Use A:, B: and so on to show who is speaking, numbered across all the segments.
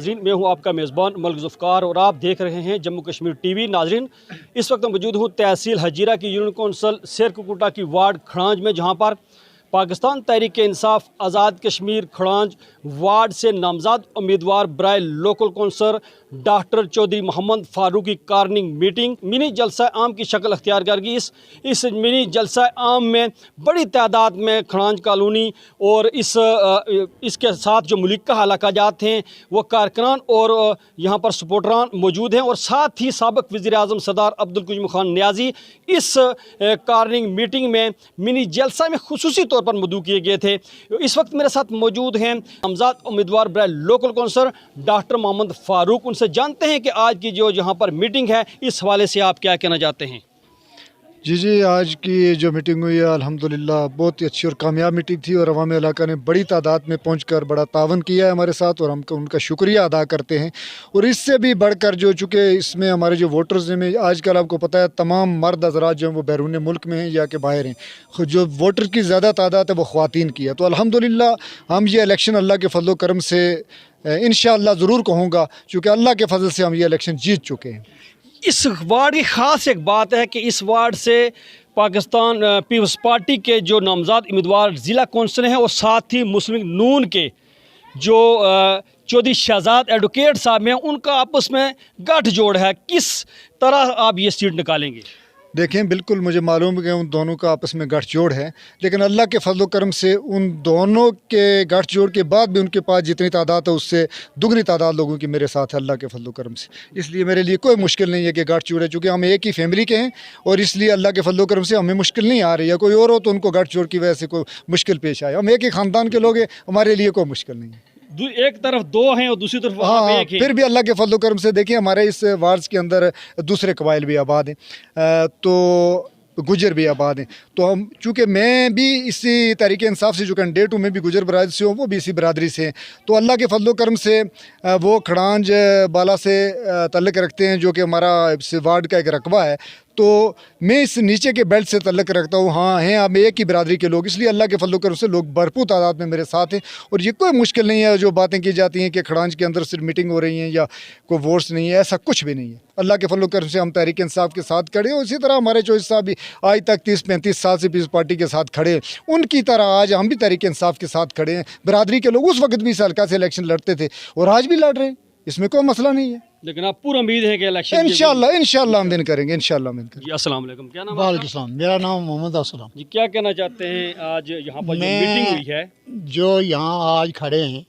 A: नाजरीन, मैं हूं आपका मेज़बान मलिक ज़ुफ़्कार और आप देख रहे हैं जम्मू कश्मीर टीवी। नाजरीन, इस वक्त मौजूद हूं तहसील हजीरा की यूनियन कौंसल शेरकुकुटा की वार्ड खड़ांज में, जहां पर पाकिस्तान तहरीक इंसाफ आज़ाद कश्मीर खड़ांज वार्ड से नामज़द उम्मीदवार बराए local councillor doctor Chaudhry Mohammad Farooq की कार्निंग मीटिंग मिनी जलसा आम की शक्ल अख्तियार कर गई। इस मिनी जलसा आम में बड़ी तादाद में खड़ांज कॉलोनी और इसके साथ जो मुल्का इलाका जात हैं वो कारकुनान और यहाँ पर सपोर्टरान मौजूद हैं, और साथ ही साबिक़ वज़ीर आज़म सरदार अब्दुल कुयूम खान नियाज़ी इस कार्निंग मीटिंग में मिनी जलसा में खुसूसी तौर पर मदऊ किए गए थे। इस वक्त मेरे साथ मौजूद हैं नामज़द उम्मीदवार बराए local councillor doctor Mohammad Farooq. उनसे जानते हैं कि आज की जो यहाँ पर मीटिंग है इस हवाले से आप क्या कहना चाहते हैं।
B: जी, आज की जो मीटिंग हुई है अल्हम्दुलिल्लाह बहुत ही अच्छी और कामयाब मीटिंग थी, और अवाम इलाका ने बड़ी तादाद में पहुंचकर बड़ा तावन किया है हमारे साथ, और हम उनका शुक्रिया अदा करते हैं। और इससे भी बढ़कर जो चूँकि इसमें हमारे जो वोटर्स हैं, आजकल आपको पता है तमाम मर्द हज़रात जो हैं वो बैरून मुल्क में हैं या कि बाहर हैं, जो वोटर की ज़्यादा तादाद है वो ख़वातीन की है। तो अल्हम्दुलिल्लाह हम ये इलेक्शन अल्लाह के फजल करम से इंशाअल्लाह ज़रूर कहूँगा, चूँकि अल्लाह के फजल से हम ये इलेक्शन जीत चुके हैं।
A: इस वार्ड की ख़ास एक बात है कि इस वार्ड से पाकिस्तान पीपल्स पार्टी के जो नामज़द उम्मीदवार ज़िला कौंसलर हैं और साथ ही मुस्लिम नून के जो चौधरी शहजाद एडवोकेट साहब हैं, उनका आपस में गठजोड़ है। किस तरह आप ये सीट निकालेंगे?
B: देखें, बिल्कुल मुझे मालूम है कि उन दोनों का आपस में गठजोड़ है, लेकिन अल्लाह के फजल करम से उन दोनों के गठजोड़ के बाद भी उनके पास जितनी तादाद है उससे दुगनी तादाद लोगों की मेरे साथ है अल्लाह के फजल करम से। इसलिए मेरे लिए कोई मुश्किल नहीं है कि गठजोड़ है, चूँकि हम एक ही फैमिली के हैं, और इसलिए अल्लाह के फजल करम से हमें मुश्किल नहीं आ रही है। कोई और हो तो उनको गठजोड़ की वजह से कोई मुश्किल पेश आए, हम एक ही ख़ानदान के लोग हैं, हमारे लिए कोई मुश्किल नहीं है।
A: एक तरफ दो हैं और दूसरी तरफ
B: हाँ,
A: एक है।
B: फिर भी अल्लाह के फजल करम से देखिए हमारे इस वार्ड के अंदर दूसरे कबाइल भी आबाद हैं, तो गुजर भी आबाद हैं। तो हम चूँकि मैं भी इसी तरीके इंसाफ से जो कैंडिडेट हूँ, मैं भी गुजर बरादरी से हूँ, वो भी इसी बरादरी से हैं, तो अल्लाह के फजल करम से वो खड़ांज बाला से तल्लुक़ रखते हैं, जो कि हमारा इस वार्ड का एक रकबा है। तो मैं इस नीचे के बेल्ट से तल्लुक़ रखता हूँ। हाँ हैं, हम एक ही बरादरी के लोग, इसलिए अल्लाह के फजल करम से लोग भरपूर तादाद में मेरे साथ हैं। और ये कोई मुश्किल नहीं है जो बातें की जाती हैं कि खड़ांज के अंदर सिर्फ मीटिंग हो रही हैं या कोई वोट्स नहीं है, ऐसा कुछ भी नहीं है। अल्लाह के फजल करम से हम तहरीक इंसाफ के साथ खड़े हैं, इसी तरह हमारे चौधरी साहब भी आज तक 30-35 साल से पीपल्स पार्टी के साथ खड़े हैं, उनकी तरह आज हम भी तहरीक इंसाफ के साथ खड़े हैं। बरादरी के लोग उस वक्त भी इस हल्का से इलेक्शन लड़ते थे और आज भी लड़ रहे हैं, इसमें कोई मसला नहीं है।
A: लेकिन आप पूरा उम्मीद है कि इलेक्शन
B: इंशाअल्लाह हम दिन करेंगे, इंशाअल्लाह हम दिन करेंगे।
A: अस्सलाम वालेकुम, क्या नाम है
C: वालेकुम सलाम, मेरा नाम मोहम्मद असलम।
A: जी, क्या कहना चाहते हैं आज यहाँ पर जो मीटिंग हुई है?
C: जो यहाँ आज खड़े हैं,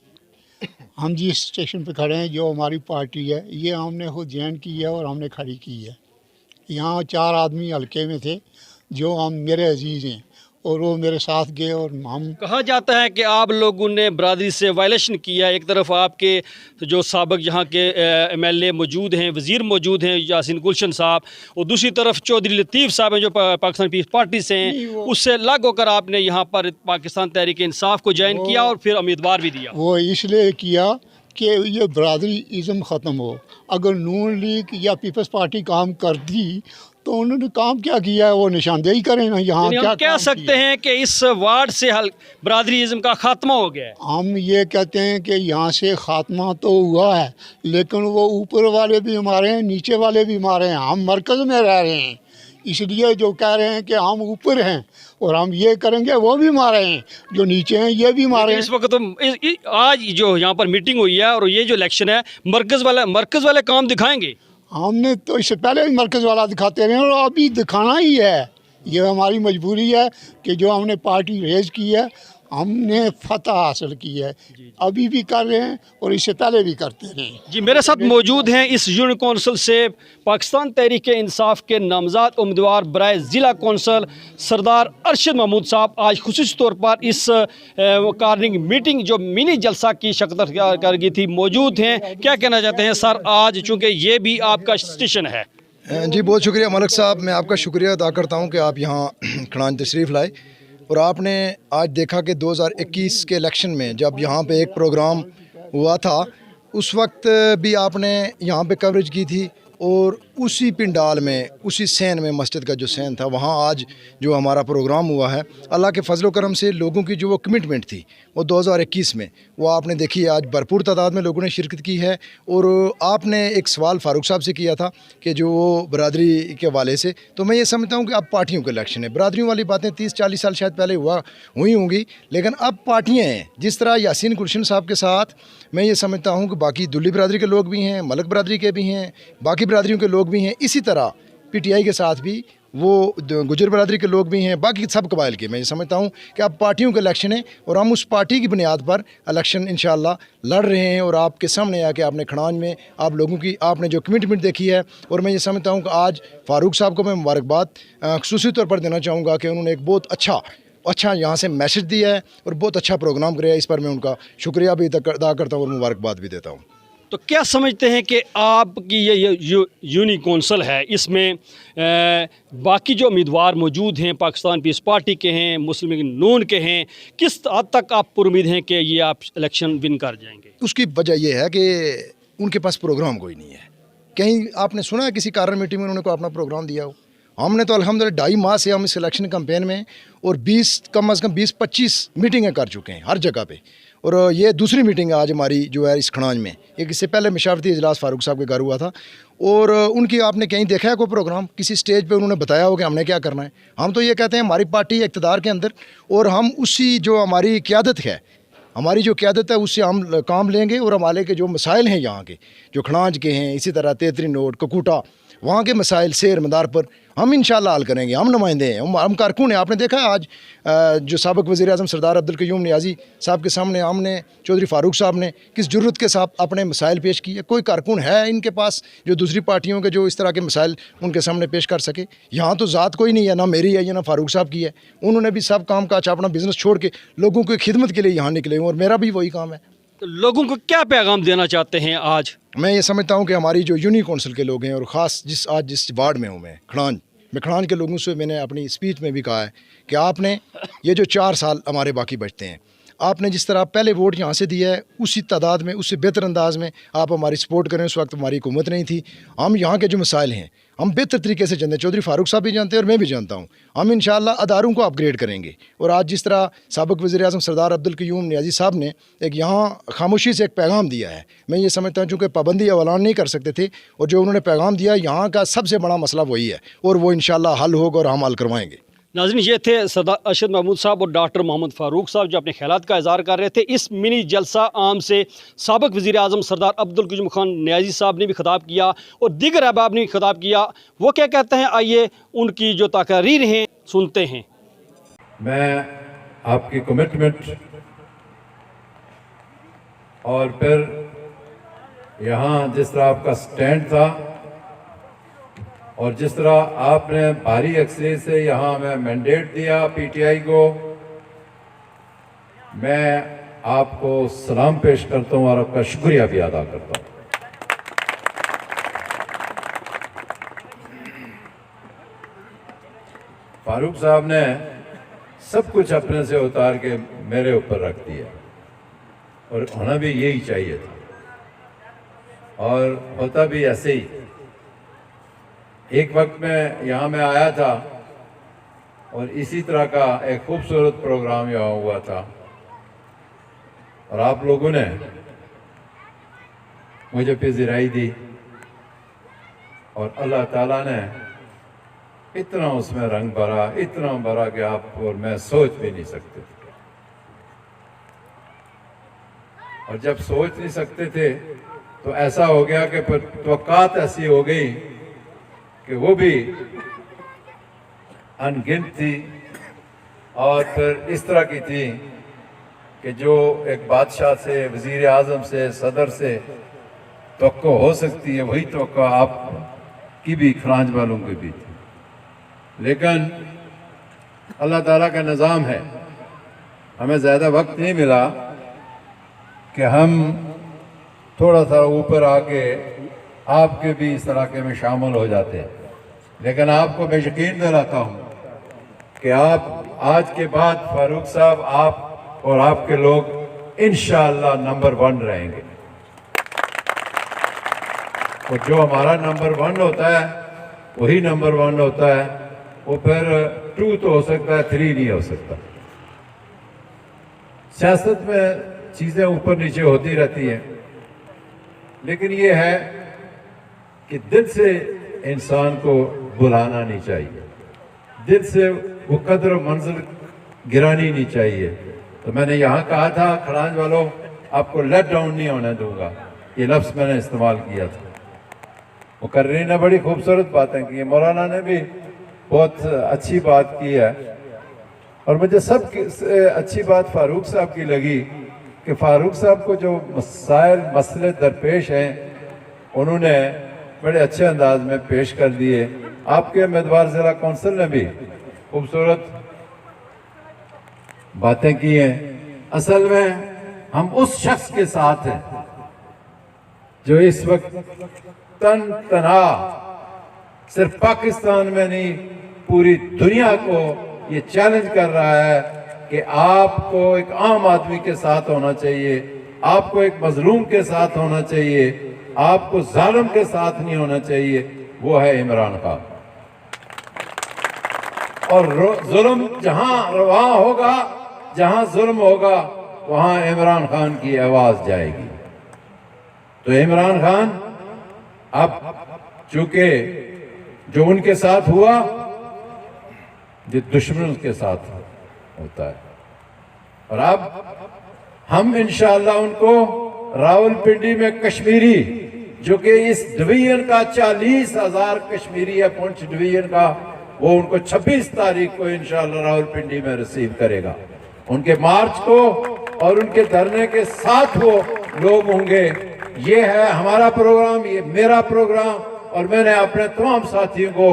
C: हम जिस स्टेशन पे खड़े हैं, जो हमारी पार्टी है, ये हमने खुद ज्वाइन की है और हमने खड़ी की है। यहाँ 4 आदमी हल्के में थे जो हम मेरे अजीज़ हैं, और वो मेरे साथ गए, और हम
A: कहा जाता है कि आप लोगों ने बरादरी से वायलेशन किया। एक तरफ आपके जो साबिक़ यहाँ के MLA मौजूद हैं, वज़ीर मौजूद हैं यासीन गुलशन साहब, और दूसरी तरफ चौधरी लतीफ़ साहब हैं जो पाकिस्तान पीपल्स पार्टी से हैं। उससे अलग होकर आपने यहाँ पर पाकिस्तान तहरीक इंसाफ को ज्वाइन किया और फिर उम्मीदवार भी दिया।
C: वो इसलिए किया कि ये बरादरी इज़्म ख़त्म हो। अगर नून लीग या पीपल्स पार्टी काम करती तो उन्होंने काम क्या किया है, वो निशानदेही करें ना। यहाँ क्या
A: हम कह सकते हैं कि इस वार्ड से बरादरीज़म का खात्मा हो गया है।
C: हम ये कहते हैं कि यहाँ से खात्मा तो हुआ है, लेकिन वो ऊपर वाले भी हमारे हैं, नीचे वाले भी हमारे हैं। हम मरकज़ में रह रहे हैं, इसलिए जो कह रहे हैं कि हम ऊपर हैं और हम ये करेंगे, वो भी हमारे हैं। जो नीचे हैं ये भी हमारे हैं।
A: इस वक्त तो आज जो यहाँ पर मीटिंग हुई है और ये जो इलेक्शन है, मरकज़ वाले काम दिखाएंगे।
C: हमने तो इससे पहले भी मरकज़ वाला दिखाते रहे और अभी दिखाना ही है। ये हमारी मजबूरी है कि जो हमने पार्टी रेज की है, हमने फतह हासिल की है, अभी भी कर रहे हैं और इससे पहले भी करते रहे।
A: जी, मेरे साथ मौजूद हैं इस यूनियन कौंसिल से पाकिस्तान तहरीक इंसाफ के नामज़द उम्मीदवार बराए ज़िला कौंसल सरदार अरशद महमूद साहब। आज खुसूसी तौर पर इस कार्निंग मीटिंग जो मिनी जलसा की शक्ल कर गई थी मौजूद हैं। क्या कहना चाहते हैं सर आज, चूँकि ये भी आपका स्टेशन है?
D: जी, बहुत शुक्रिया मलिक साहब, मैं आपका शुक्रिया अदा करता हूँ कि आप यहाँ खड़ांज तशरीफ़ लाए। और आपने आज देखा कि 2021 के इलेक्शन में जब यहाँ पे एक प्रोग्राम हुआ था, उस वक्त भी आपने यहाँ पे कवरेज की थी, और उसी पिंडाल में, उसी सैन में, मस्जिद का जो सैन था वहाँ आज जो हमारा प्रोग्राम हुआ है, अल्लाह के फजल करम से लोगों की जो वो कमिटमेंट थी वो 2021 में वो आपने देखी है। आज भरपूर तादाद में लोगों ने शिरकत की है। और आपने एक सवाल फारूक साहब से किया था कि जो वो बरादरी के वाले से, तो मैं ये समझता हूँ कि अब पार्टियों का इलेक्शन है। बरादरियों वाली बातें 30-40 साल शायद पहले हुई होंगी, लेकिन अब पार्टियाँ हैं। जिस तरह यासीन गुलशन साहब के साथ मैं ये समझता हूँ कि बाकी दुल्ली बरादरी के लोग भी हैं, मलक बरादरी के भी हैं, बाकी बरादरियों के लोग भी हैं, इसी तरह PTI के साथ भी वो गुजर बरादरी के लोग भी हैं, बाकी सब कबाइल के। मैं ये समझता हूँ कि अब पार्टियों का इलेक्शन है और हम उस पार्टी की बुनियाद पर इलेक्शन इंशाअल्लाह लड़ रहे हैं। और आपके सामने आके आपने खड़ांज में आप लोगों की आपने जो कमिटमेंट देखी है, और मैं ये समझता हूँ कि आज फारूक साहब को मैं मुबारकबाद खुसूसी तौर पर देना चाहूँगा कि उन्होंने एक बहुत अच्छा यहाँ से मैसेज दिया है और बहुत अच्छा प्रोग्राम कराया। इस पर मैं उनका शुक्रिया भी अदा करता हूँ और मुबारकबाद भी देता हूँ।
A: तो क्या समझते हैं कि आपकी ये यूनी कौंसल है, इसमें बाकी जो उम्मीदवार मौजूद हैं पाकिस्तान पीस पार्टी के हैं, मुस्लिम लीग नून के हैं, किस हद तक आप पुरुमीद हैं कि ये आप इलेक्शन विन कर जाएंगे?
D: उसकी वजह यह है कि उनके पास प्रोग्राम कोई नहीं है। कहीं आपने सुना है किसी कार्य मीटिंग में उन्होंने कोई अपना प्रोग्राम दिया हो? हमने तो अल्हम्दुलिल्लाह 2.5 माह से हम इस इलेक्शन कैंपेन में और कम से कम 20-25 मीटिंगें कर चुके हैं हर जगह पे। और ये दूसरी मीटिंग आज हमारी जो है इस खड़ांज में। एक इससे पहले मशावरती इजलास फारूक साहब के घर हुआ था, और उनकी आपने कहीं देखा है कोई प्रोग्राम किसी स्टेज पे उन्होंने बताया हो कि हमने क्या करना है? हम तो ये कहते हैं हमारी पार्टी इक़्तिदार के अंदर, और हम उसी जो हमारी क़यादत है, हमारी जो क़यादत है उससे हम काम लेंगे। और हमारे के जो मसाइल हैं यहाँ के, जो खड़ांज के हैं, इसी तरह तेतरी नोट, ककूटा, वहाँ के मसाइल शेर मदार पर हम इंशाअल्लाह हल करेंगे। हम नुमाइंदे हैं, हम कारकुन हैं। आपने देखा है आज जो साबिक़ वज़ीर आज़म सरदार अब्दुल क़य्यूम नियाज़ी साहब के सामने हमने चौधरी फारूक साहब ने किस जुर्रत के साथ अपने मसाइल पेश किए। कोई कारकुन है इनके पास जो दूसरी पार्टियों के जो इस तरह के मसाइल उनके सामने पेश कर सके? यहाँ तो ज़ात कोई नहीं है, ना मेरी है या ना फारूक साहब की है। उन्होंने भी सब काम काज अपना बिज़नेस छोड़ के लोगों की खिदमत के लिए यहाँ निकले और मेरा भी वही काम है।
A: तो लोगों को क्या पैगाम देना चाहते हैं आज?
D: मैं ये समझता हूँ कि हमारी जो यूनी कौंसिल के लोग हैं, और ख़ास आज जिस वार्ड में हूँ मैं खड़ांज के लोगों से मैंने अपनी स्पीच में भी कहा है कि आपने ये जो 4 साल हमारे बाकी बचते हैं, आपने जिस तरह पहले वोट यहाँ से दिया है उसी तादाद में, उससे बेहतर अंदाज में आप हमारी सपोर्ट करें। उस वक्त हमारी हुकूमत नहीं थी। हम यहाँ के जो मसाइल हैं हम बेहतर तरीके से जानते हैं, चौधरी फारूक साहब भी जानते हैं और मैं भी जानता हूँ। हम इंशाअल्लाह अदारों को अपग्रेड करेंगे। और आज जिस तरह साबिक़ वज़ीर आज़म सरदार अब्दुल क़य्यूम नियाज़ी साहब ने एक यहाँ खामोशी से एक पैगाम दिया है, मैं ये समझता हूँ चूँकि पाबंदी ऐलान नहीं कर सकते थे, और जो उन्होंने पैगाम दिया यहाँ का सबसे बड़ा मसला वही है, और वो इंशाअल्लाह हल होगा और हम हल करवाएँगे।
A: नाज़रीन, ये थे सरदार अरशद महमूद साहब और डॉक्टर मोहम्मद फ़ारूक साहब जो अपने ख्यालात का इज़हार कर रहे थे। इस मिनी जलसा आम से साबिक़ वज़ीर आज़म सरदार अब्दुल क़य्यूम खान नियाज़ी साहब ने भी खिताब किया और दीगर अहबाब ने भी खिताब किया। वो क्या कहते हैं, आइए उनकी जो तकरीर हैं सुनते हैं।
E: मैं आपकी कमिटमेंट और फिर यहाँ जिस तरह आपका स्टैंड था और जिस तरह आपने भारी अक्सरियत से यहाँ हमें मैंडेट दिया PTI को, मैं आपको सलाम पेश करता हूँ और आपका शुक्रिया भी अदा करता हूँ। फारूक साहब ने सब कुछ अपने से उतार के मेरे ऊपर रख दिया, और होना भी यही चाहिए था और होता भी ऐसे ही। एक वक्त में यहाँ मैं आया था और इसी तरह का एक खूबसूरत प्रोग्राम यहाँ हुआ था, और आप लोगों ने मुझे पज़िराई दी, और अल्लाह ताला ने इतना उसमें रंग भरा, इतना भरा कि आप और मैं सोच भी नहीं सकते थे। और जब सोच नहीं सकते थे तो ऐसा हो गया कि फिर तवक्कात ऐसी हो गई कि वो भी अनगिनत थी, और फिर इस तरह की थी कि जो एक बादशाह से, वज़ीर आज़म से, सदर से तवक्को हो सकती है, वही तवक्को आप की भी, खड़ांज वालों की भी थी। लेकिन अल्लाह ताला का निज़ाम है, हमें ज़्यादा वक्त नहीं मिला कि हम थोड़ा सा ऊपर आके आपके भी इस इलाके में शामिल हो जाते हैं। लेकिन आपको मैं यकीन दिलाता हूँ कि आप आज के बाद फारूक साहब, आप और आपके लोग इंशाअल्लाह नंबर 1 रहेंगे। اور جو ہمارا نمبر 1 ہوتا ہے وہی نمبر 1 ہوتا ہے، وہ پھر 2 تو ہو سکتا ہے، 3 نہیں ہو سکتا۔ سیاست میں چیزیں اوپر نیچے ہوتی رہتی ہیں، لیکن یہ ہے کہ دل سے انسان کو بلانا نہیں چاہیے، دل سے وہ قدر و منزل گرانی نہیں چاہیے۔ تو میں نے یہاں کہا تھا کھڑانج والوں، آپ کو لیٹ ڈاؤن نہیں ہونے دوں گا، یہ لفظ میں نے استعمال کیا تھا۔ مقررین نے بڑی خوبصورت باتیں کی ہیں، مولانا نے بھی بہت اچھی بات کی ہے، اور مجھے سب سے اچھی بات فاروق صاحب کی لگی کہ فاروق صاحب کو جو مسئلے درپیش ہیں انہوں نے بڑے اچھے انداز میں پیش کر دیے۔ آپ کے امیدوار ضلع کونسل نے بھی خوبصورت باتیں کی ہیں۔ اصل میں ہم اس شخص کے ساتھ ہیں جو اس وقت تنہا صرف پاکستان میں نہیں پوری دنیا کو یہ چیلنج کر رہا ہے کہ آپ کو ایک عام آدمی کے ساتھ ہونا چاہیے، آپ کو ایک مظلوم کے ساتھ ہونا چاہیے، آپ کو ظالم کے ساتھ نہیں ہونا چاہیے، وہ ہے عمران خان۔ اور ظلم جہاں رواں ہوگا، جہاں ظلم ہوگا، وہاں عمران خان کی آواز جائے گی۔ تو عمران خان اب چونکہ جو ان کے ساتھ ہوا یہ دشمن کے ساتھ ہوتا ہے، اور اب ہم انشاءاللہ ان کو راولپنڈی میں کشمیری، جو کہ اس ڈویژن کا 40,000 کشمیری ہے پونچھ ڈویژن کا، وہ ان کو 26 تاریخ کو انشاءاللہ راولپنڈی میں ریسیو کرے گا۔ ان کے مارچ کو اور ان کے دھرنے کے ساتھ وہ لوگ ہوں گے۔ یہ ہے ہمارا پروگرام، یہ میرا پروگرام، اور میں نے اپنے تمام ساتھیوں کو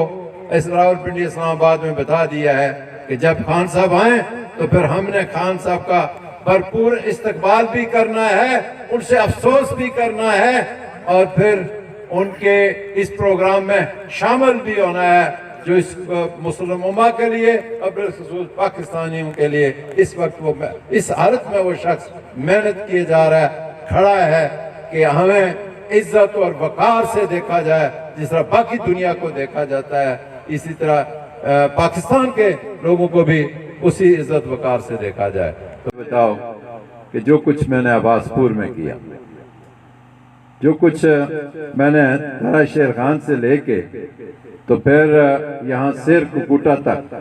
E: اس راولپنڈی اسلام آباد میں بتا دیا ہے کہ جب خان صاحب آئیں تو پھر ہم نے خان صاحب کا بھرپور استقبال بھی کرنا ہے، ان سے افسوس بھی کرنا ہے، اور پھر ان کے اس پروگرام میں شامل بھی ہونا ہے جو اس مسلم امہ کے لیے اور بالخصوص پاکستانیوں کے لیے اس وقت وہ اس حالت میں وہ شخص محنت کیے جا رہا ہے، کھڑا ہے کہ ہمیں عزت اور وقار سے دیکھا جائے، جس طرح باقی دنیا کو دیکھا جاتا ہے، اسی طرح پاکستان کے لوگوں کو بھی اسی عزت وقار سے دیکھا جائے۔ تو بتاؤ کہ جو کچھ میں نے عباس پور میں کیا، جو کچھ میں نے دھرا شیر خان سے لے کے تو پھر یہاں سیر کوٹا تک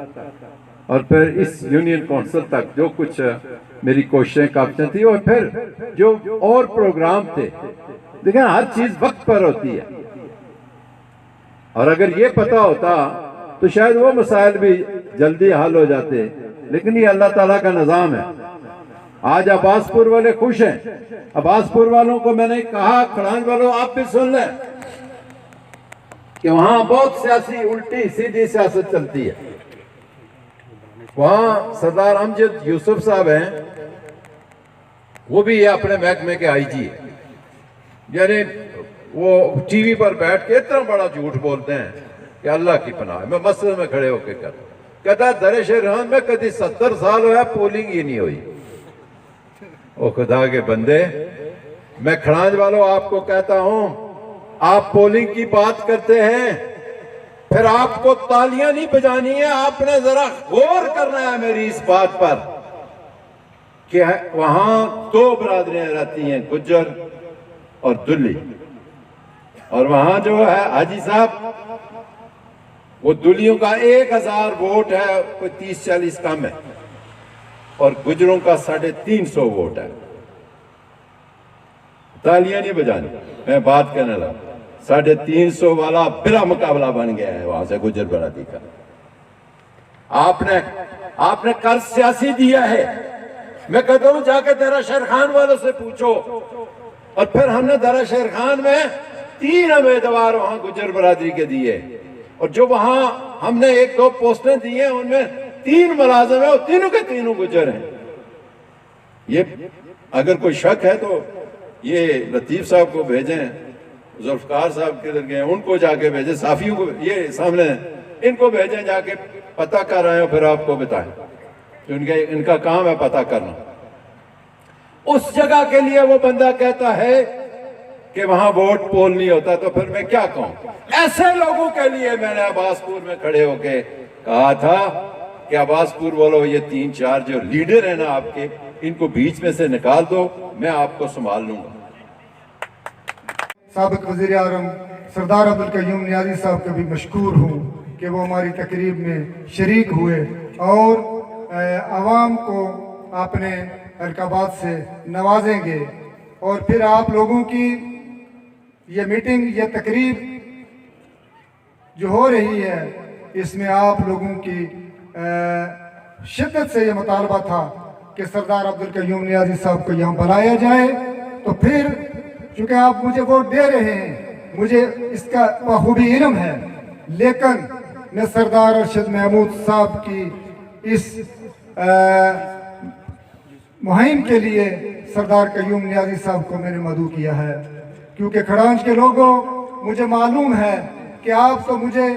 E: اور پھر اس یونین کونسل تک جو کچھ میری کوششیں کافتیں تھی، اور پھر جو اور پروگرام تھے، دیکھیں ہر چیز وقت پر ہوتی ہے، اور اگر یہ پتہ ہوتا تو شاید وہ مسائل بھی جلدی حل ہو جاتے، لیکن یہ اللہ تعالیٰ کا نظام ہے۔ آج عباس پور والے خوش ہیں، عباس پور والوں کو میں نے کہا کھڑانج والوں آپ بھی سن لیں کہ وہاں بہت سیاسی الٹی سیدھی سیاست چلتی ہے۔ وہاں سردار امجد یوسف صاحب ہیں، وہ بھی اپنے محکمے کے آئی جی ہیں، یعنی وہ ٹی وی پر بیٹھ کے اتنا بڑا جھوٹ بولتے ہیں کہ اللہ کی پناہ۔ میں مسجد میں کھڑے ہو کے کہتا ہے درے شیرخان میں کدی 70 سال ہوا پولنگ ہی نہیں ہوئی۔ او خدا کے بندے، میں کھڑانج والوں آپ کو کہتا ہوں، آپ پولنگ کی بات کرتے ہیں، پھر آپ کو تالیاں نہیں بجانی ہے، آپ نے ذرا غور کرنا ہے میری اس بات پر کہ وہاں 2 برادریاں رہتی ہیں، گجر اور دلی، اور وہاں جو ہے حاجی صاحب وہ دلیوں کا 1000 ووٹ ہے، کوئی 30-40 کم ہے، اور گجروں کا 350 ووٹ ہے۔ تالیاں نہیں بجانی، میں بات کرنے لگا، 350 والا بلا مقابلہ بن گیا ہے وہاں سے گجر برادری کا۔ آپ نے قرض سیاسی دیا ہے، میں کہتا ہوں جا کے درا شیر خان والوں سے پوچھو، اور پھر ہم نے درا شیر خان میں 3 امیدوار وہاں گجر برادری کے دیے، اور جو وہاں ہم نے 1-2 پوسٹیں دی ہیں ان میں 3 ملازم ہیں، اور تینوں کے تینوں گجر ہیں۔ یہ اگر کوئی شک ہے تو یہ لطیف صاحب کو بھیجیں، ذوالفقار صاحب کدھر گئے ان کو جا کے بھیجیں، صافیوں کو یہ سامنے ان کو بھیجیں، جا کے پتہ کر رہے ہیں پھر آپ کو بتائیں، ان کا کام ہے پتہ کرنا۔ اس جگہ کے لیے وہ بندہ کہتا ہے کہ وہاں ووٹ پول نہیں ہوتا تو پھر میں کیا کہوں؟ ایسے لوگوں کے لیے میں نے عباس پور میں کھڑے ہو کے کہا تھا کہ عباس پور والو یہ 3-4 جو لیڈر ہیں نا آپ کے، ان کو بیچ میں سے نکال دو، میں آپ کو سنبھال لوں گا۔
B: سابق وزیر اعظم سردار عبدالقیوم نیازی صاحب کا بھی مشکور ہوں کہ وہ ہماری تقریب میں شریک ہوئے اور عوام کو اپنے القابات سے نوازیں گے، اور پھر آپ لوگوں کی یہ میٹنگ، یہ تقریب جو ہو رہی ہے، اس میں آپ لوگوں کی شدت سے یہ مطالبہ تھا کہ سردار عبدالقیوم نیازی صاحب کو یہاں بلایا جائے۔ تو پھر چونکہ آپ مجھے ووٹ دے رہے ہیں، مجھے اس کا بخوبی علم ہے، لیکن میں سردار ارشد محمود صاحب کی اس مہم کے لیے سردار قیوم نیازی صاحب کو میں نے مدعو کیا ہے، کیونکہ کھڑانچ کے لوگوں، مجھے معلوم ہے کہ آپ تو مجھے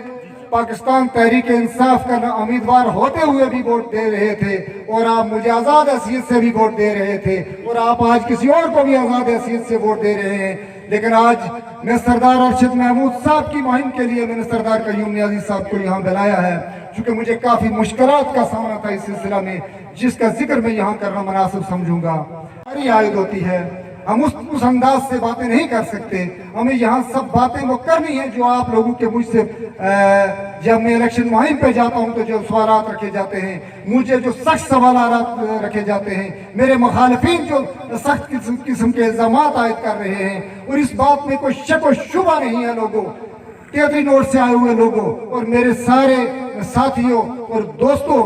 B: پاکستان تحریک انصاف کا امیدوار ہوتے ہوئے بھی ووٹ دے رہے تھے، اور آپ مجھے آزاد حیثیت سے بھی ووٹ دے رہے تھے، اور آپ آج کسی اور کو بھی آزاد حیثیت سے ووٹ دے رہے ہیں، لیکن آج میں سردار ارشد محمود صاحب کی مہم کے لیے میں نے سردار قیوم نیازی صاحب کو یہاں بلایا ہے، چونکہ مجھے کافی مشکلات کا سامنا تھا اس سلسلہ میں، جس کا ذکر میں یہاں کرنا مناسب سمجھوں گا۔ ہماری عائد ہوتی ہے، ہم اس انداز سے باتیں نہیں کر سکتے، ہمیں یہاں سب باتیں وہ کرنی ہیں جو آپ لوگوں کے مجھ سے جب میں الیکشن مہم پہ جاتا ہوں تو جو سوالات رکھے جاتے ہیں، مجھے جو سخت سوالات رکھے جاتے ہیں، میرے مخالفین جو سخت قسم کے الزامات عائد کر رہے ہیں، اور اس بات میں کوئی شک و شبہ نہیں ہے لوگوں، تیتری نوٹ سے آئے ہوئے لوگوں اور میرے سارے ساتھیوں اور دوستوں،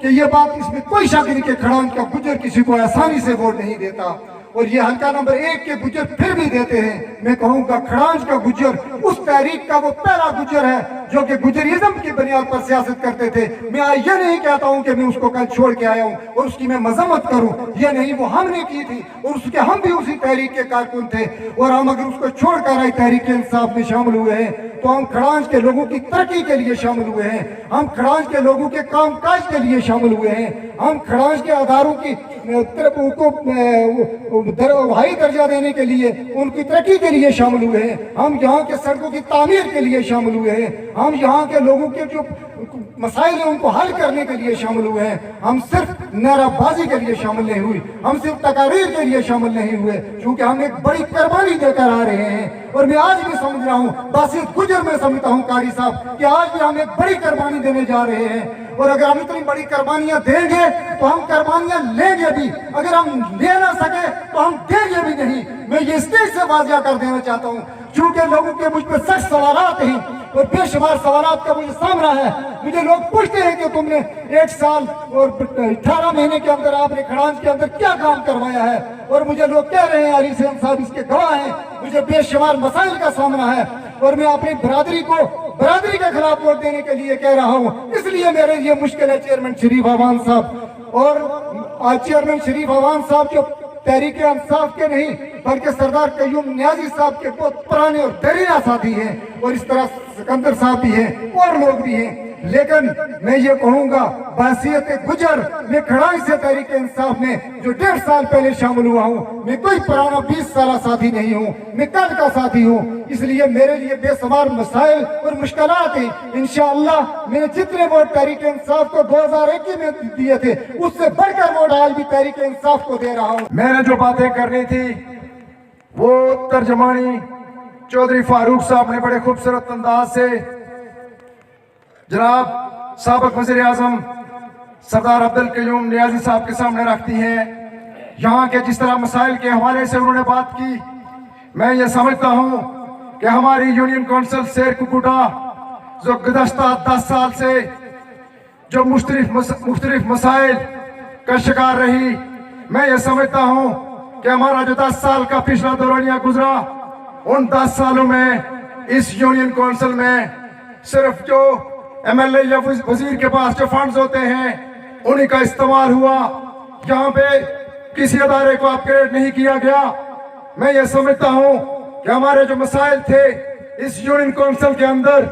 B: کہ یہ بات اس میں کوئی شک نہیں کہ کھڑانچ کا گجر کسی کو آسانی سے ووٹ نہیں دیتا، اور یہ حلقہ نمبر 1 کے گجر پھر بھی دیتے ہیں۔ میں کہوں گا کھڑانچ کا گجر اس تحریک کا وہ پہلا گجر ہے جو کہ گجریزم کی بنیاد پر سیاست کرتے تھے۔ میں یہ نہیں کہتا ہوں کہ میں اس کو کل چھوڑ کے آیا ہوں اور اس کی میں مذمت کروں، یہ نہیں، وہ ہم نے کی تھی اور اس کے ہم بھی اسی تحریک کے کارکن تھے، اور ہم اگر اس کو چھوڑ کر آئی تحریک انصاف میں شامل ہوئے ہیں تو ہم کھڑانچ کے لوگوں کی ترقی کے لیے شامل ہوئے ہیں، ہم کھڑانچ کے لوگوں کے کام کاج کے لیے شامل ہوئے ہیں، ہم کھڑانچ کے اداروں کی بھائی درجہ دینے کے لیے، ان کی ترقی کے لیے شامل ہوئے ہیں، ہم یہاں کے سڑکوں کی تعمیر کے لیے شامل ہوئے ہیں، ہم یہاں کے لوگوں کے جو مسائل ہیں ان کو حل کرنے کے لیے شامل ہوئے ہیں، ہم صرف نعرہ بازی کے لیے شامل نہیں ہوئے، ہم صرف تقاریر کے لیے شامل نہیں ہوئے، چونکہ ہم ایک بڑی قربانی دے کر آ رہے ہیں، اور میں آج بھی سمجھ رہا ہوں، باسط گجر میں سمجھتا ہوں قاری صاحب کہ آج بھی ہم ایک بڑی قربانی دینے جا رہے ہیں، اور اگر ہم اتنی بڑی قربانیاں دیں گے تو ہم قربانیاں لیں گے بھی، اگر ہم لے نہ سکے تو ہم دیں گے بھی نہیں۔ میں یہ اسٹیج سے واضح کر دینا چاہتا ہوں، چونکہ لوگوں کے مجھ پر سخت سوالات ہیں اور بے شمار سوالات کا مجھے سامنا ہے، مجھے لوگ پوچھتے ہیں کہ تم نے 1 سال اور 18 مہینے کے اندر آپ نے کھڑانچ کے اندر کیا کام کروایا ہے، اور مجھے لوگ کہہ رہے ہیں، علی حسین صاحب اس کے گواہ ہیں، مجھے بے شمار مسائل کا سامنا ہے، اور میں اپنی برادری کے خلاف ووٹ دینے کے لیے کہہ رہا ہوں، اس لیے میرے لیے مشکل ہے چیئرمین شریف عوان صاحب، اور چیئرمین شریف عوان صاحب جو تحریک انصاف کے نہیں بلکہ سردار قیوم نیازی صاحب کے بہت پرانے اور دیرینہ ساتھی ہیں، اور اس طرح سکندر صاحب بھی ہیں اور لوگ بھی ہیں، لیکن میں یہ کہوں گا بحیثیت گجر میں کھڑانچ سے تحریک انصاف میں جو 1.5 سال پہلے شامل ہوا ہوں، میں کوئی پرانا 20 سالہ ساتھی نہیں ہوں، میں کل کا ساتھی ہوں، اس لیے میرے لیے بے شمار مسائل اور مشکلات ہیں۔ انشاءاللہ میں نے جتنے ووٹ تحریک انصاف کو 2021 میں دیے تھے اس سے بڑھ کر ووٹ آج بھی تحریک انصاف کو دے رہا ہوں۔
D: میں نے جو باتیں کرنی تھی وہ ترجمانی چودھری فاروق صاحب نے بڑے خوبصورت انداز سے جناب سابق وزیر اعظم سردار عبدالقیوم نیازی صاحب کے سامنے رکھتی ہیں۔ یہاں کے جس طرح مسائل کے حوالے سے انہوں نے بات کی، میں یہ سمجھتا ہوں کہ ہماری یونین کونسل سیر ککوٹا جو گزشتہ 10 سال سے جو مختلف مسائل کا شکار رہی، میں یہ سمجھتا ہوں کہ ہمارا جو 10 سال کا پچھلا دورانیہ گزرا، ان 10 سالوں میں اس یونین کونسل میں صرف جو MLA یا وزیر کے پاس جو فنڈز ہوتے ہیں انہی کا استعمال ہوا، یہاں پہ کسی ادارے کو اپ گریڈ نہیں کیا گیا۔ میں یہ سمجھتا ہوں کہ ہمارے جو مسائل تھے اس یونین کونسل کے اندر،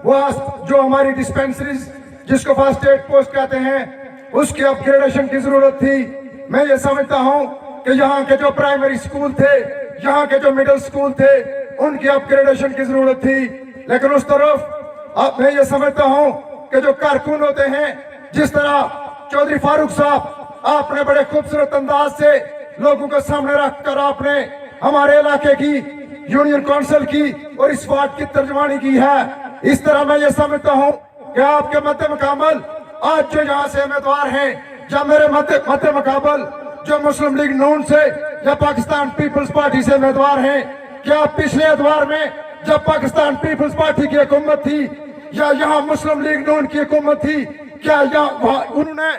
D: وہ جو ہماری ڈسپینسریز جس کو فرسٹ ایڈ پوسٹ کہتے ہیں اس کی اپ گریڈیشن کی ضرورت تھی۔ میں یہ سمجھتا ہوں کہ یہاں کے جو پرائمری سکول تھے
F: यहाँ के जो मिडिल स्कूल थे उनकी अपग्रेडेशन की जरूरत थी, लेकिन उस तरफ अब मैं ये समझता हूँ कि जो कारकुन होते हैं, जिस तरह चौधरी फारूक साहब आपने बड़े खूबसूरत अंदाज से लोगों के सामने रखकर आपने हमारे इलाके की यूनियन काउंसिल की और इस वार्ड की तर्जमानी की है, इस तरह मैं ये समझता हूँ कि आपके मध्य मुकाबल आज जो यहाँ से उम्मीदवार हैं या मेरे मध्य मुकाबल जो मुस्लिम लीग नून से या पाकिस्तान पीपल्स पार्टी से उम्मीदवार हैं, क्या पिछले एतवार में जब पाकिस्तान पीपल्स पार्टी की हुकूमत थी या यहाँ मुस्लिम लीग नून की हुकूमत थी, क्या यहाँ उन्होंने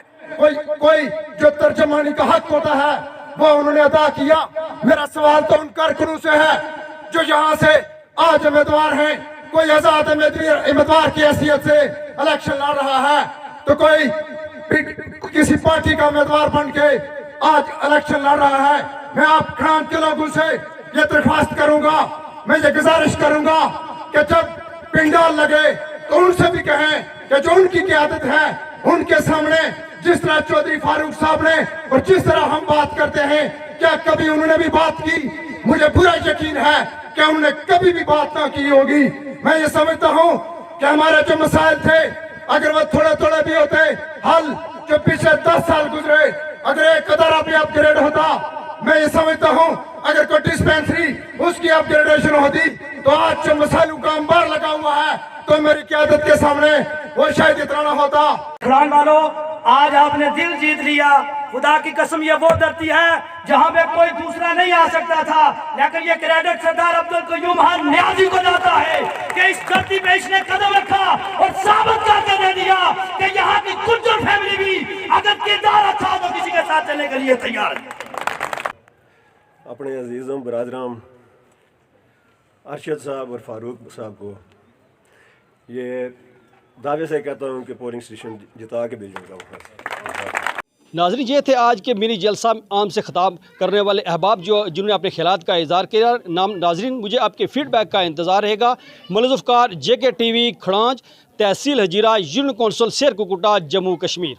F: कोई जो तर्जमानी का हक होता है वो उन्होंने अदा किया? मेरा सवाल तो उन कारकुनों से है जो यहाँ से आज उम्मीदवार हैं। कोई आजाद उम्मीदवार की हैसियत से इलेक्शन लड़ रहा है तो कोई किसी पार्टी का उम्मीदवार बन के आज इलेक्शन लड़ रहा है। मैं आप खड़ांज के लोगों से ये दरख्वास्त करूंगा, मैं ये गुजारिश करूंगा कि जब पिंडाल लगे तो उनसे भी कहें कि जो उनकी क़यादत है उनके सामने जिस तरह चौधरी फारूक साहब ने और जिस तरह हम बात करते हैं, क्या कभी उन्होंने भी बात की? मुझे पूरा यकीन है कि उन्होंने कभी भी बात ना की होगी। मैं ये समझता हूँ कि हमारे जो मसाइल थे अगर वो थोड़े थोड़े भी होते हल, जो पिछले 10 साल गुजरे, अगर एक अदारा भी अपग्रेड होता, मैं ये समझता हूँ अगर कोई डिस्पेंसरी उसकी अपग्रेडेशन होती तो आज जो मसाइलों का अंबार लगा हुआ है तो मेरी क़यादत के सामने वो शायद इतना ना होता।
G: कुरान वालों, आज आपने दिल जीत लिया। खुदा की कसम ये वो धरती है जहाँ पे कोई दूसरा नहीं आ सकता था, लेकिन ये क्रेडिट सरदार अब्दुल कयूम खान नियाज़ी को जाता है कि इस धरती पे इसने कदम रखा और साबित करके दे दिया कि यहाँ की गुज्जर फैमिली भी अगर किरदार अच्छा तो किसी के साथ चलने के लिए तैयार है।
H: अपने अजीज़ों बरादराम अरशद साहब और फारूक साहब को ये दावे से कहता हूँ कि पोलिंग स्टेशन जिता के भेजूँगा।
A: नाज़रीन, ये थे आज के मिनी जलसा आम से ख़िताब करने वाले अहबाब जिन्होंने अपने ख्यालात का इज़हार किया। नाज़रीन, मुझे आपके फ़ीडबैक का इंतज़ार रहेगा। मुल्ज़फ़कार JK TV खड़ांज, तहसील हजीरा, यूनियन कौंसल शेरकुकुटा, जम्मू कश्मीर।